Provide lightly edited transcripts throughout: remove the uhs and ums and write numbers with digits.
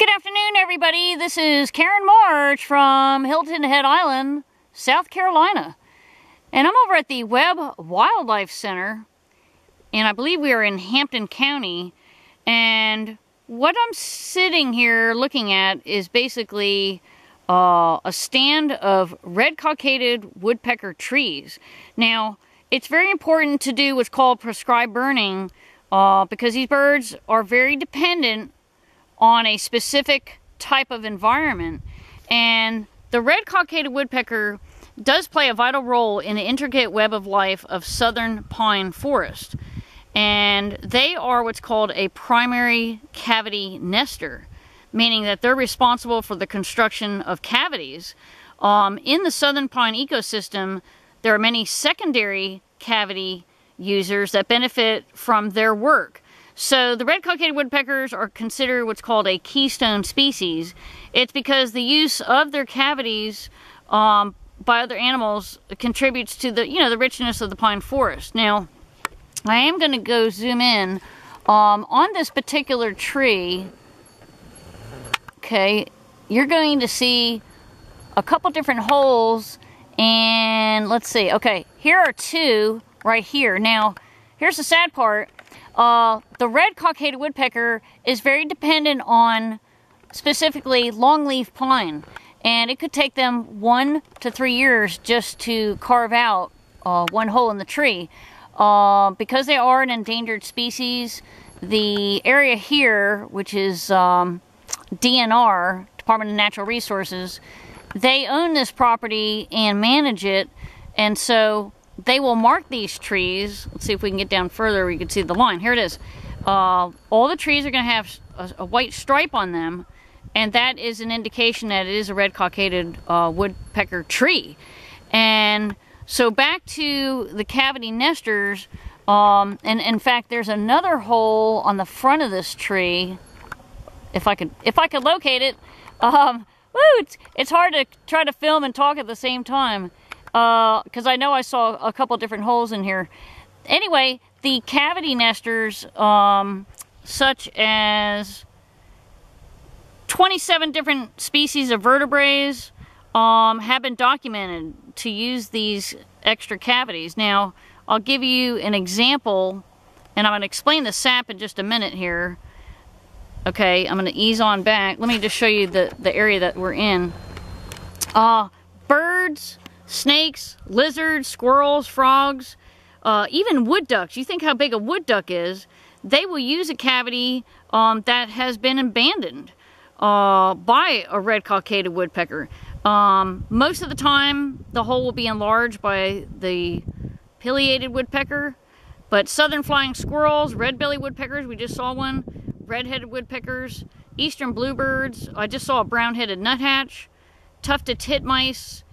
Good afternoon, everybody. This is Karen March from Hilton Head Island, South Carolina. And I'm over at the Webb Wildlife Center, and I believe we are in Hampton County. And what I'm sitting here looking at is basically a stand of red cockaded woodpecker trees. Now, it's very important to do what's called prescribed burning because these birds are very dependent on a specific type of environment. And the red cockaded woodpecker does play a vital role in the intricate web of life of southern pine forest. And they are what's called a primary cavity nester, meaning that they're responsible for the construction of cavities. In the southern pine ecosystem, there are many secondary cavity users that benefit from their work. So the red cockaded woodpeckers are considered what's called a keystone species. It's because the use of their cavities by other animals contributes to the richness of the pine forest. Now, I am going to go zoom in on this particular tree. Okay, you're going to see a couple different holes, and let's see. Okay, here are two right here. Now, here's the sad part. The red cockaded woodpecker is very dependent on specifically longleaf pine, and it could take them 1 to 3 years just to carve out one hole in the tree. Because they are an endangered species, the area here, which is DNR, Department of Natural Resources, they own this property and manage it, and so they will mark these trees. Let's see if we can get down further. We can see the line. Here it is. All the trees are going to have a white stripe on them, and that is an indication that it is a red cockaded woodpecker tree. And so back to the cavity nesters, and in fact, there's another hole on the front of this tree. If I could locate it. It's hard to try to film and talk at the same time. Because I know I saw a couple different holes in here. Anyway, the cavity nesters, such as 27 different species of vertebrates, have been documented to use these extra cavities. Now, I'll give you an example, and I'm going to explain the sap in just a minute here. Okay, I'm going to ease on back. Let me just show you the area that we're in. Birds, snakes, lizards, squirrels, frogs, even wood ducks. You think how big a wood duck is. They will use a cavity that has been abandoned by a red cockaded woodpecker. Most of the time, the hole will be enlarged by the pileated woodpecker, but southern flying squirrels, red-bellied woodpeckers, we just saw one, red-headed woodpeckers, eastern bluebirds, I just saw a brown-headed nuthatch, tufted titmice,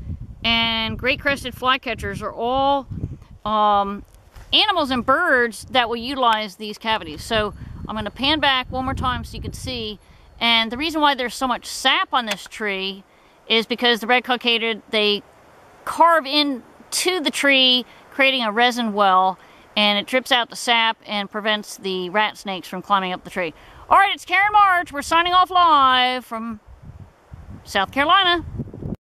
and great-crested flycatchers are all animals and birds that will utilize these cavities. So I'm going to pan back one more time so you can see. And the reason why there's so much sap on this tree is because the red cockaded, they carve into the tree, creating a resin well, and it drips out the sap and prevents the rat snakes from climbing up the tree. All right, it's Karen March. We're signing off live from South Carolina.